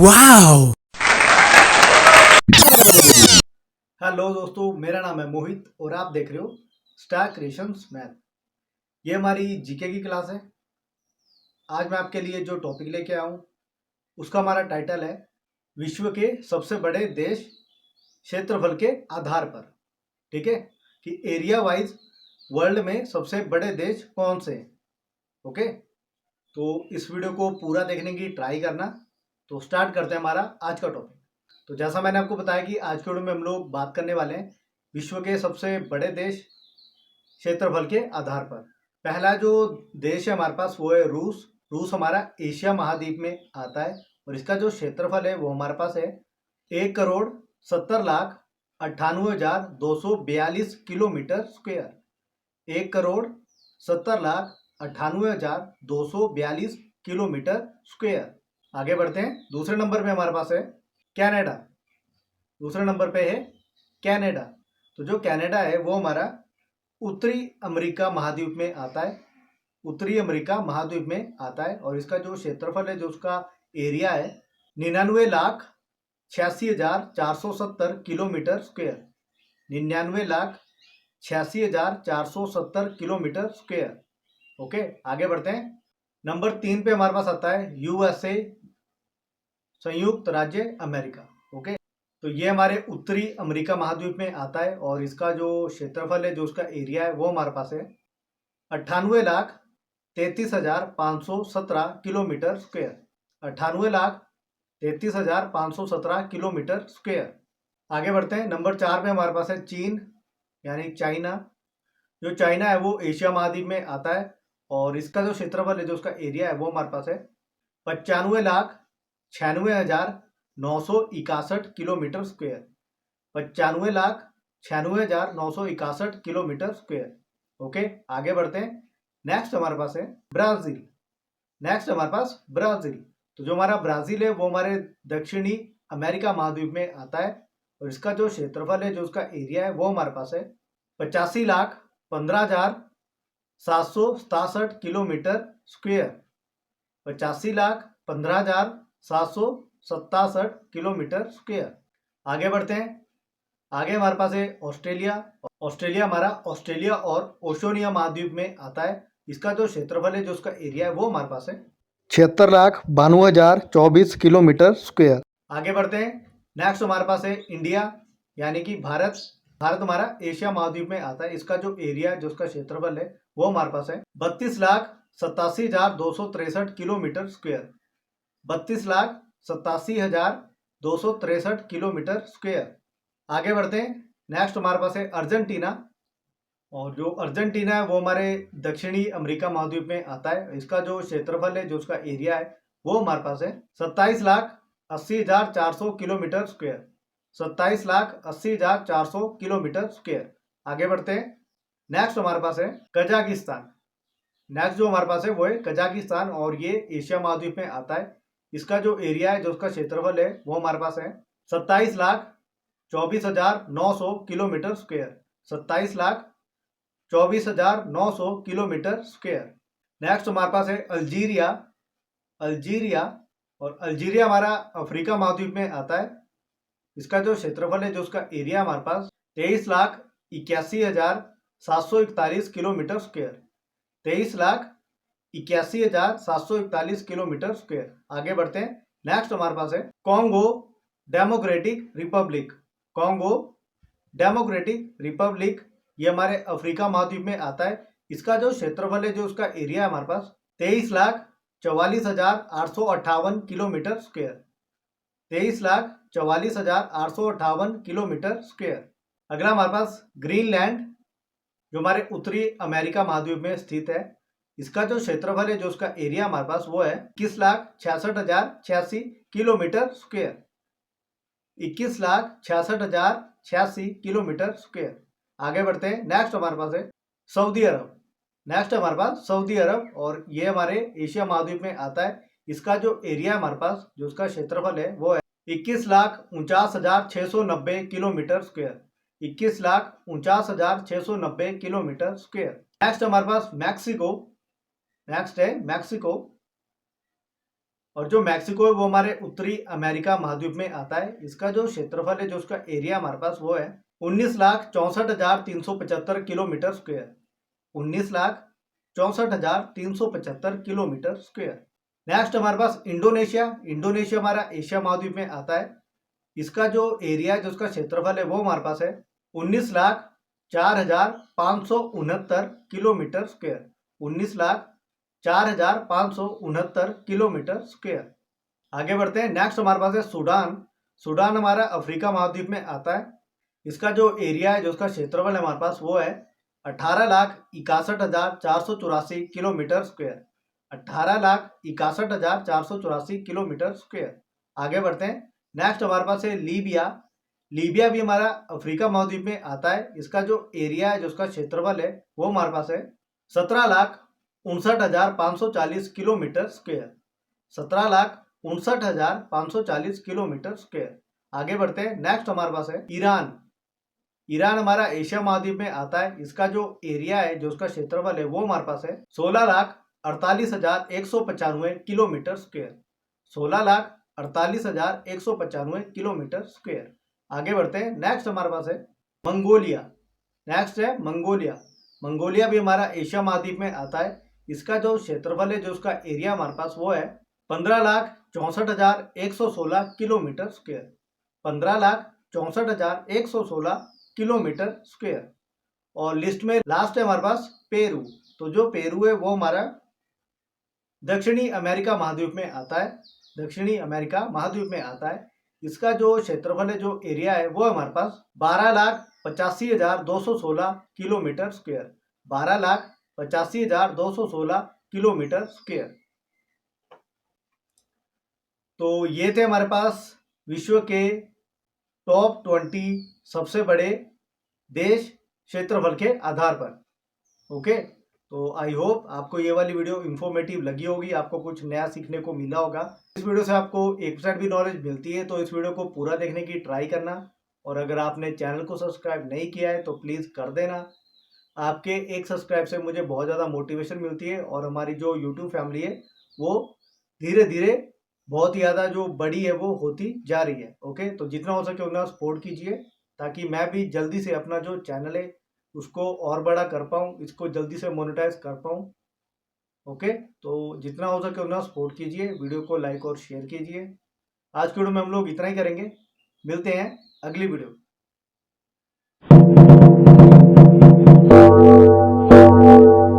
Wow. Hello दोस्तों, मेरा नाम है मोहित और आप देख रहे हो स्टार क्रिएशंस मैथ। ये हमारी जीके की क्लास है। आज मैं आपके लिए जो टॉपिक लेके आया हूँ उसका हमारा टाइटल है विश्व के सबसे बड़े देश क्षेत्रफल के आधार पर। ठीक है, कि एरिया वाइज वर्ल्ड में सबसे बड़े देश कौन से हैं। ओके, तो इस वीडियो को पूरा देखने की ट्राई करना। तो स्टार्ट करते हैं हमारा आज का टॉपिक। तो जैसा मैंने आपको बताया कि आज के वीडियो में हम लोग बात करने वाले हैं विश्व के सबसे बड़े देश क्षेत्रफल के आधार पर। पहला जो देश है हमारे पास वो है रूस। रूस हमारा एशिया महाद्वीप में आता है और इसका जो क्षेत्रफल है वो हमारे पास है 1,70,98,242 किलोमीटर स्क्वायर। 1,70,98,242 kilometre square. आगे बढ़ते हैं, दूसरे नंबर पे हमारे पास है कनाडा। दूसरे नंबर पे है कनाडा। तो जो कनाडा है वो हमारा उत्तरी अमेरिका महाद्वीप में आता है। उत्तरी अमेरिका महाद्वीप में आता है और इसका जो क्षेत्रफल है, जो उसका एरिया है 99,86,470 kilometre square. 99,86,470 kilometre square. Okay, आगे बढ़ते हैं। नंबर 3 पे हमारे पास आता है यूएसए, संयुक्त राज्य अमेरिका। ओके, तो ये हमारे उत्तरी अमेरिका महाद्वीप में आता है और इसका जो क्षेत्रफल है, जो उसका एरिया है वो हमारे पास है 98,33,517 किलोमीटर स्क्वायर। 98,33,517 kilometre square. आगे बढ़ते हैं, नंबर 4 पे हमारे पास है चीन, यानी चाइना। जो चाइना है वो एशिया महाद्वीप में आता है और इसका जो क्षेत्रफल है, जो उसका एरिया है वो हमारे पास है 95,96,961 kilometre square. 95,96,961 kilometre square. Okay, आगे बढ़ते हैं। नेक्स्ट हमारे पास है ब्राजील। नेक्स्ट हमारे पास ब्राजील। तो जो हमारा ब्राजील है वो हमारे दक्षिणी अमेरिका महाद्वीप में आता है और इसका जो क्षेत्रफल है, जो उसका एरिया है वो हमारे पास है 85,15,767 किलोमीटर स्क्वायर। 85,15,767 kilometre square. आगे बढ़ते हैं। आगे हमारे पास है ऑस्ट्रेलिया। ऑस्ट्रेलिया हमारा ऑस्ट्रेलिया और ओशोनिया महाद्वीप में आता है। इसका जो क्षेत्रफल है, जो उसका एरिया है वो हमारे पास है 76,92,024 किलोमीटर स्क्वायर। आगे बढ़ते हैं। नेक्स्ट हमारे पास है इंडिया, यानी कि भारत। भारत हमारा एशिया महाद्वीप में आता है। इसका जो एरिया है, जो उसका क्षेत्रफल है वो हमारे पास है 32,87,263 किलोमीटर स्क्वायर। 32,87,263 kilometre square. आगे बढ़ते हैं। नेक्स्ट हमारे पास है अर्जेंटीना और जो अर्जेंटीना है वो हमारे दक्षिणी अमेरिका महाद्वीप में आता है। इसका जो क्षेत्रफल है, जो उसका एरिया है वो हमारे पास है 27,80,400 किलोमीटर स्क्वायर। 27,80,400 kilometre square. आगे बढ़ते हैं। नेक्स्ट हमारे पास है कजाकिस्तान। नेक्स्ट जो हमारे पास है वो है कजाकिस्तान और ये एशिया महाद्वीप में आता है। इसका जो एरिया है, जो उसका क्षेत्रफल है वो हमारे पास है 27,24,900 kilometre square. 27,24,900 kilometre square. Next हमारे पास है अल्जीरिया। अल्जीरिया और अल्जीरिया हमारा अफ्रीका महाद्वीप में आता है। इसका जो क्षेत्रफल है, जो उसका एरिया हमारे पास 23,81,741 किलोमीटर स्क्वायर। 23,81,741 kilometre square. आगे बढ़ते हैं। नेक्स्ट हमारे पास है Congo democratic Republic. Congo democratic Republic, ये हमारे अफ्रीका महाद्वीप में आता है। इसका जो क्षेत्रफल है, जो उसका एरिया है हमारे पास 23,44,858 किलोमीटर स्क्वायर। 23,44,858 kilometre square. अगला हमारे पास ग्रीनलैंड, जो हमारे उत्तरी अमेरिका महाद्वीप में स्थित है। इसका जो क्षेत्रफल है, जो उसका एरिया हमारे पास वो है 21,66,086 किलोमीटर स्क्वायर। 21,66,086 kilometre square. आगे बढ़ते हैं। नेक्स्ट हमारे पास है सऊदी अरब। नेक्स्ट हमारे पास सऊदी अरब और ये हमारे एशिया महाद्वीप में आता है। इसका जो एरिया हमारे पास, जो उसका क्षेत्रफल है वो है 21,49,690 kilometre square. 21,49,690 kilometre square. Next हमारे पास मैक्सिको। नेक्स्ट है मैक्सिको। और जो मैक्सिको है वो हमारे उत्तरी अमेरिका महाद्वीप में आता है। इसका जो क्षेत्रफल है, जो उसका एरिया हमारे पास वो है 19,64,375 kilometre square. 19,64,375 kilometre square. Next हमारे पास इंडोनेशिया। इंडोनेशिया हमारा एशिया महाद्वीप में आता है। इसका जो एरिया है, जो उसका क्षेत्रफल है वो हमारे पास है 19,04,569 किलोमीटर स्क्वायर। 19,04,569 kilometre square. आगे बढ़ते हैं। नेक्स्ट हमारे पास है सूडान। सूडान हमारा अफ्रीका महाद्वीप में आता है। इसका जो एरिया है, जो उसका क्षेत्रफल है हमारे पास वो है 18,61,484 किलोमीटर स्क्वायर। 18,61,484 kilometre square. आगे बढ़ते हैं। नेक्स्ट हमारे पास है लीबिया। लीबिया भी हमारा अफ्रीका महाद्वीप में आता है। इसका जो एरिया है, जो उसका क्षेत्रफल है वो हमारे पास है 17,59,540 किलोमीटर स्क्वायर। 17,59,540 kilometre square. आगे बढ़ते हैं। नेक्स्ट हमारे पास है ईरान। ईरान हमारा एशिया महाद्वीप में आता है। इसका जो एरिया है, जो उसका क्षेत्रफल है वो हमारे पास है 16,48,195 किलोमीटर स्क्वायर। 16,48,195 kilometre square. आगे बढ़ते हैं। नेक्स्ट हमारे पास है मंगोलिया। नेक्स्ट है मंगोलिया। मंगोलिया भी हमारा एशिया महाद्वीप में आता है। इसका जो क्षेत्रफल है, जो उसका एरिया हमारे पास वो है 15,64,116 किलोमीटर स्क्वायर। 15,64,116 kilometre square. और लिस्ट में लास्ट है हमारे पास पेरू। तो जो पेरू है वो हमारा दक्षिणी अमेरिका महाद्वीप में आता है। दक्षिणी अमेरिका महाद्वीप में आता है। इसका जो क्षेत्रफल है, जो एरिया है वो हमारे पास 12,85,216 किलोमीटर स्क्वायर। 12,85,216 kilometre square. तो ये थे हमारे पास विश्व के टॉप 20 सबसे बड़े देश क्षेत्रफल के आधार पर। ओके, तो आई होप आपको ये वाली वीडियो इंफॉर्मेटिव लगी होगी, आपको कुछ नया सीखने को मिला होगा। इस वीडियो से आपको 1% भी नॉलेज मिलती है तो इस वीडियो को पूरा देखने की ट्राई करना। और अगर आपने चैनल को सब्सक्राइब नहीं किया है तो प्लीज़ कर देना। आपके एक सब्सक्राइब से मुझे बहुत ज़्यादा मोटिवेशन मिलती है और हमारी जो यूट्यूब फैमिली है वो धीरे धीरे बहुत ही ज़्यादा जो बड़ी है वो होती जा रही है। ओके, तो जितना हो सके उतना सपोर्ट कीजिए ताकि मैं भी जल्दी से अपना जो चैनल है उसको और बड़ा कर पाऊँ, इसको जल्दी से मोनेटाइज कर पाऊँ। ओके, तो जितना हो सके उतना सपोर्ट कीजिए, वीडियो को लाइक और शेयर कीजिए। आज की वीडियो में हम लोग इतना ही करेंगे। मिलते हैं अगली वीडियो।